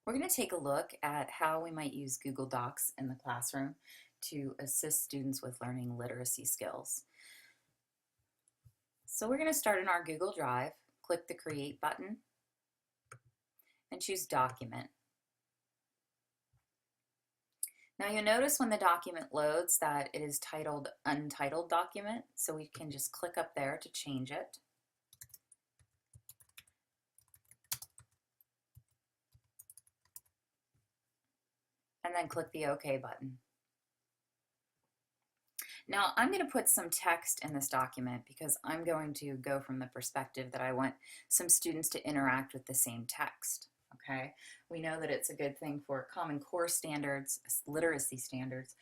We're going to take a look at how we might use Google Docs in the classroom to assist students with learning literacy skills. So we're going to start in our Google Drive, click the Create button, and choose Document. Now you'll notice when the document loads that it is titled Untitled Document, so we can just click up there to change it. And then click the OK button. Now I'm going to put some text in this document because I'm going to go from the perspective that I want some students to interact with the same text. Okay, we know that it's a good thing for Common Core standards, literacy standards,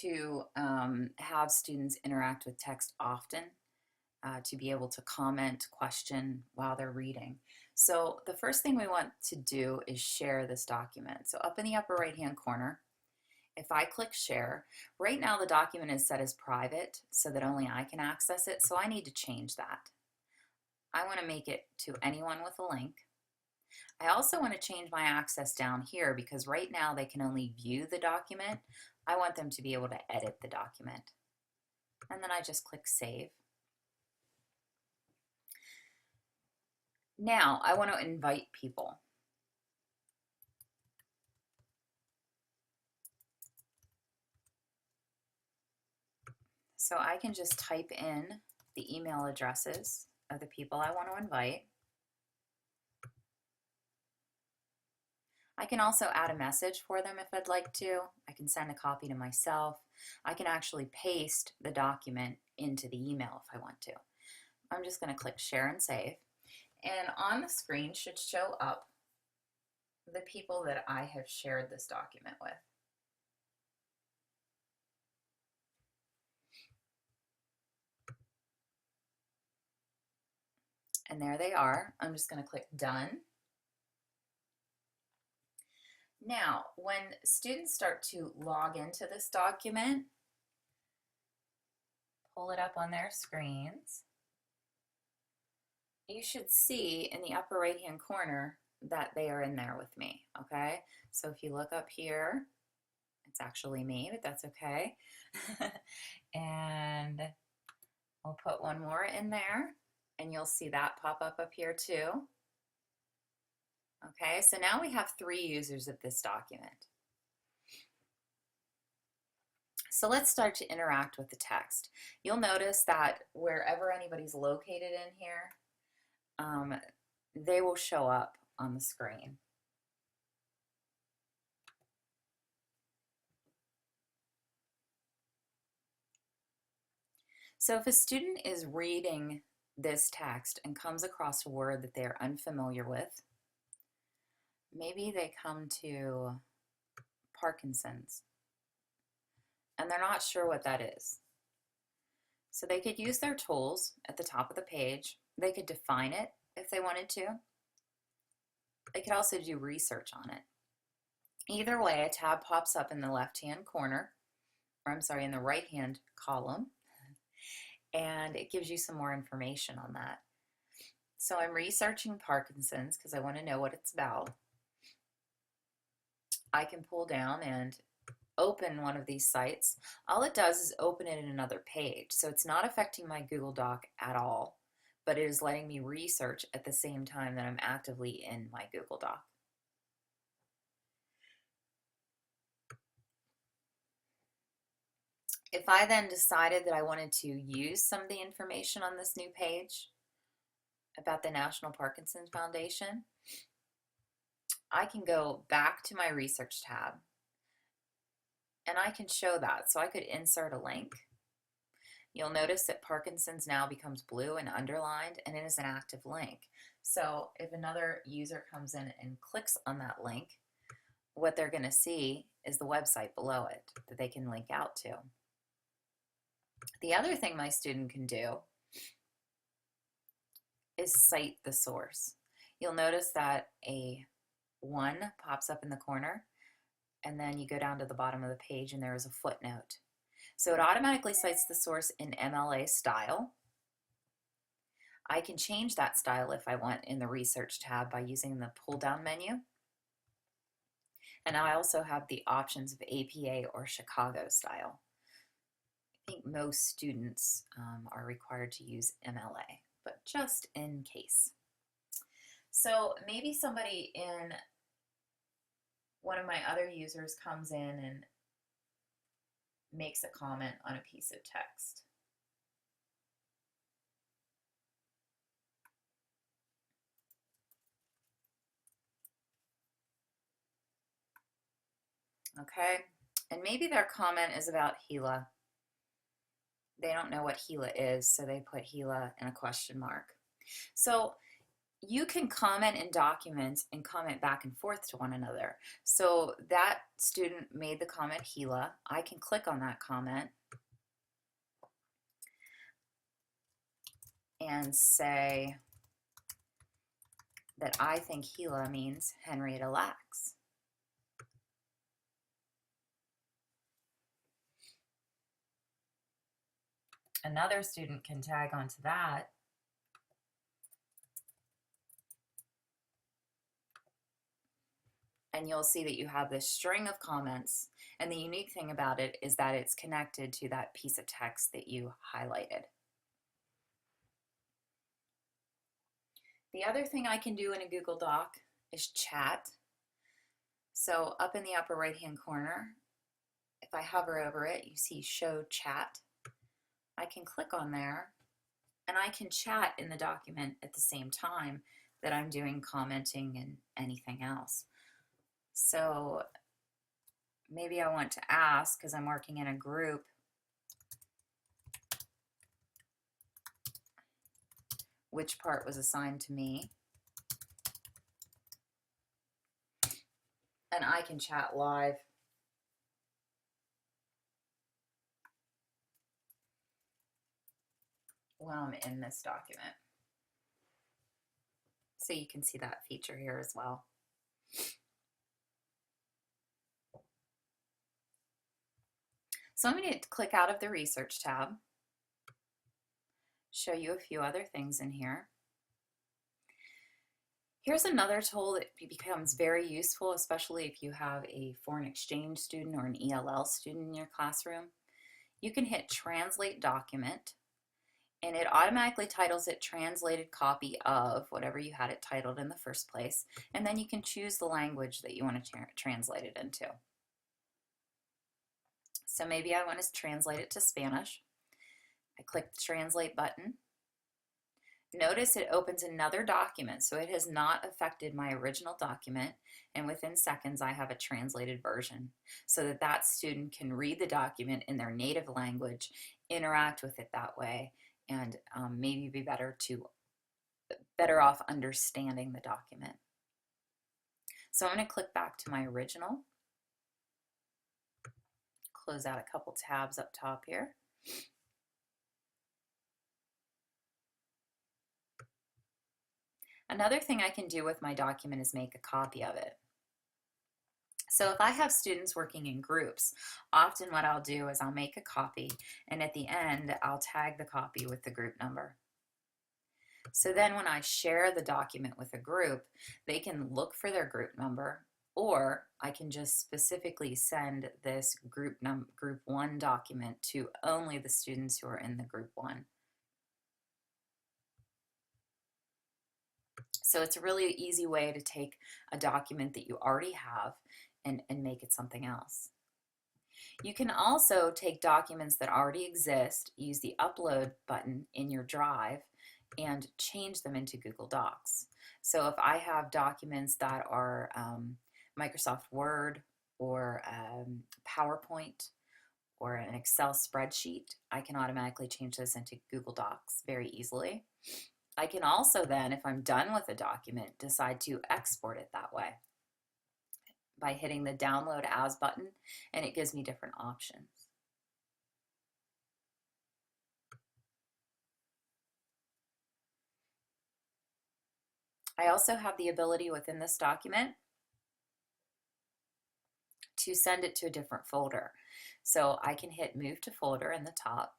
to have students interact with text often, to be able to comment, question while they're reading. So the first thing we want to do is share this document. So up in the upper right hand corner, if I click share, right now the document is set as private so that only I can access it, so I need to change that. I want to make it to anyone with a link. I also want to change my access down here because right now they can only view the document. I want them to be able to edit the document. And then I just click save. Now I want to invite people. So I can just type in the email addresses of the people I want to invite. I can also add a message for them if I'd like to. I can send a copy to myself. I can actually paste the document into the email if I want to. I'm just going to click share and save. And on the screen should show up the people that I have shared this document with. And there they are. I'm just going to click done. Now, when students start to log into this document, pull it up on their screens, you should see in the upper right hand corner that they are in there with me, okay? So if you look up here, it's actually me, but that's okay. And we'll put one more in there and you'll see that pop up here too. Okay, so now we have 3 users of this document. So let's start to interact with the text. You'll notice that wherever anybody's located in here, they will show up on the screen. So if a student is reading this text and comes across a word that they're unfamiliar with, maybe they come to Parkinson's and they're not sure what that is. So they could use their tools at the top of the page. They could define it if they wanted to. They could also do research on it. Either way, a tab pops up in the left-hand corner, or I'm sorry, in the right-hand column, and it gives you some more information on that. So I'm researching Parkinson's because I want to know what it's about. I can pull down and open one of these sites. All it does is open it in another page, so it's not affecting my Google Doc at all, but it is letting me research at the same time that I'm actively in my Google Doc. If I then decided that I wanted to use some of the information on this new page about the National Parkinson's Foundation, I can go back to my research tab and I can show that. So I could insert a link. You'll notice that Parkinson's now becomes blue and underlined, and it is an active link. So if another user comes in and clicks on that link, what they're going to see is the website below it that they can link out to. The other thing my student can do is cite the source. You'll notice that a 1 pops up in the corner, and then you go down to the bottom of the page and there is a footnote. So it automatically cites the source in MLA style. I can change that style if I want in the research tab by using the pull down menu. And I also have the options of APA or Chicago style. I think most students are required to use MLA, but just in case. So maybe somebody in one of my other users comes in and makes a comment on a piece of text. Okay, and maybe their comment is about Gila. They don't know what Gila is, so they put Gila in a question mark. So you can comment in documents and comment back and forth to one another. So that student made the comment Gila. I can click on that comment and say that I think Gila means Henrietta Lacks. Another student can tag onto that and you'll see that you have this string of comments, and the unique thing about it is that it's connected to that piece of text that you highlighted. The other thing I can do in a Google Doc is chat. So up in the upper right hand corner, if I hover over it, you see show chat. I can click on there and I can chat in the document at the same time that I'm doing commenting and anything else. So maybe I want to ask, because I'm working in a group, which part was assigned to me. And I can chat live. When I'm in this document. So you can see that feature here as well. So I'm going to click out of the research tab, show you a few other things in here. Here's another tool that becomes very useful, especially if you have a foreign exchange student or an ELL student in your classroom. You can hit Translate Document, and it automatically titles it Translated Copy of whatever you had it titled in the first place, and then you can choose the language that you want to translate it into. So maybe I want to translate it to Spanish. I click the Translate button. Notice it opens another document, so it has not affected my original document, and within seconds I have a translated version so that that student can read the document in their native language, interact with it that way, and maybe be better off understanding the document. So I'm going to click back to my original, close out a couple tabs up top here. Another thing I can do with my document is make a copy of it. So if I have students working in groups, often what I'll do is I'll make a copy, and at the end I'll tag the copy with the group number. So then when I share the document with a group, they can look for their group number, or I can just specifically send this group 1 document to only the students who are in the group 1. So it's a really easy way to take a document that you already have and make it something else. You can also take documents that already exist, use the upload button in your drive, and change them into Google Docs. So if I have documents that are Microsoft Word or PowerPoint or an Excel spreadsheet, I can automatically change those into Google Docs very easily. I can also then, if I'm done with a document, decide to export it that way by hitting the Download As button, and it gives me different options. I also have the ability within this document to send it to a different folder. So I can hit Move to Folder in the top,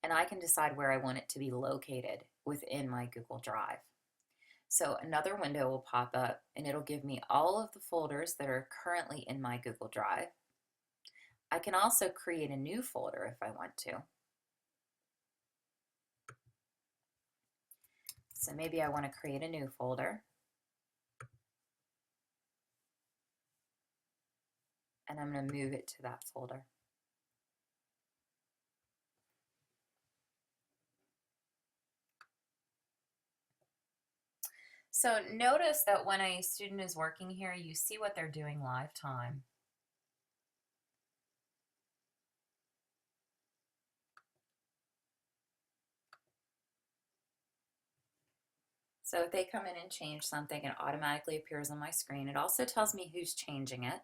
and I can decide where I want it to be located within my Google Drive. So another window will pop up and it'll give me all of the folders that are currently in my Google Drive. I can also create a new folder if I want to. So maybe I want to create a new folder. And I'm going to move it to that folder. So notice that when a student is working here, you see what they're doing live time. So if they come in and change something, it automatically appears on my screen. It also tells me who's changing it.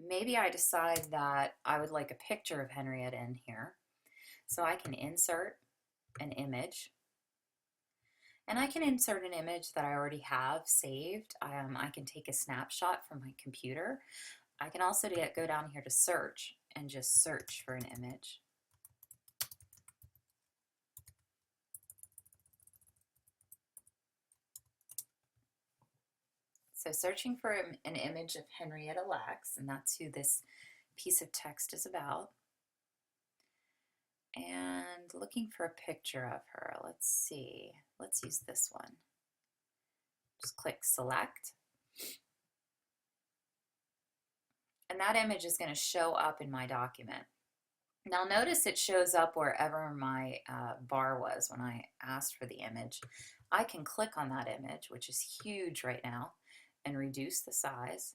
Maybe I decide that I would like a picture of Henrietta in here. So I can insert an image. And I can insert an image that I already have saved. I can take a snapshot from my computer. I can also go down here to search and just search for an image. So searching for an image of Henrietta Lacks, and that's who this piece of text is about. And looking for a picture of her. Let's see. Let's use this one. Just click select. And that image is going to show up in my document. Now notice it shows up wherever my bar was when I asked for the image. I can click on that image, which is huge right now, and reduce the size.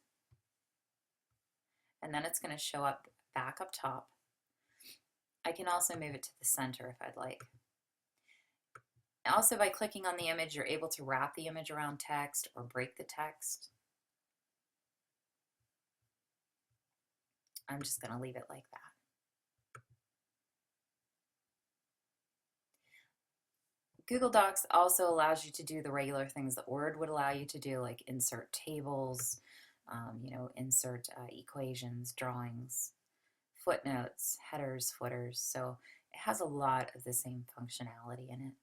And then it's going to show up back up top. I can also move it to the center if I'd like. Also, by clicking on the image, you're able to wrap the image around text or break the text. I'm just going to leave it like that. Google Docs also allows you to do the regular things that Word would allow you to do, like insert tables, insert equations, drawings, footnotes, headers, footers. So it has a lot of the same functionality in it.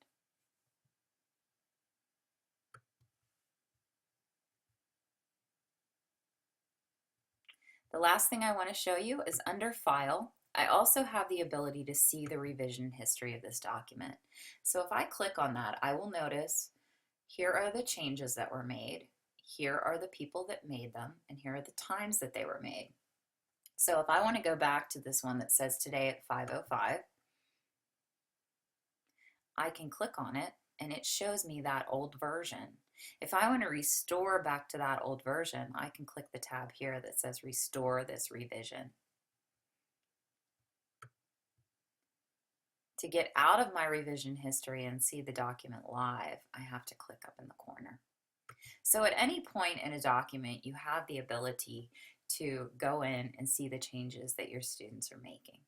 The last thing I want to show you is under File. I also have the ability to see the revision history of this document. So if I click on that, I will notice here are the changes that were made, here are the people that made them, and here are the times that they were made. So if I want to go back to this one that says today at 5:05, I can click on it and it shows me that old version. If I want to restore back to that old version, I can click the tab here that says restore this revision. To get out of my revision history and see the document live, I have to click up in the corner. So at any point in a document, you have the ability to go in and see the changes that your students are making.